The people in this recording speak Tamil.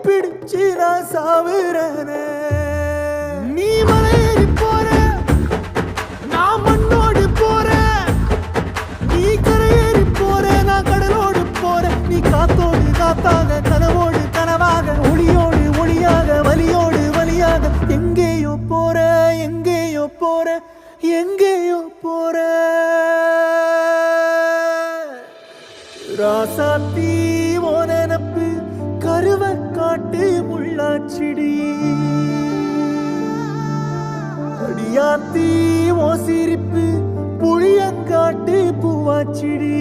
பிடிச்சு நான் சாவுறேனே. நீ மலையேறி போற, நான் மண்ணோடு போறேன். நீ கரையேறி போற, நான் கடலோடு போறேன். நீ காத்தோடு காத்தாக, கனவோடு கனவாக, ஒளியோடு ஒளியாக, வலியோடு வலியாக, எங்கேயோ போற, எங்கேயோ போற, எங்கேயோ போற. ராசாத்தி ஓ நினப்பு கருவ காட்டு முள்ளாச்சிடி. அடியாத்தி ஓ சிரிப்பு புளியங்காட்டு பூவாச்சிடி.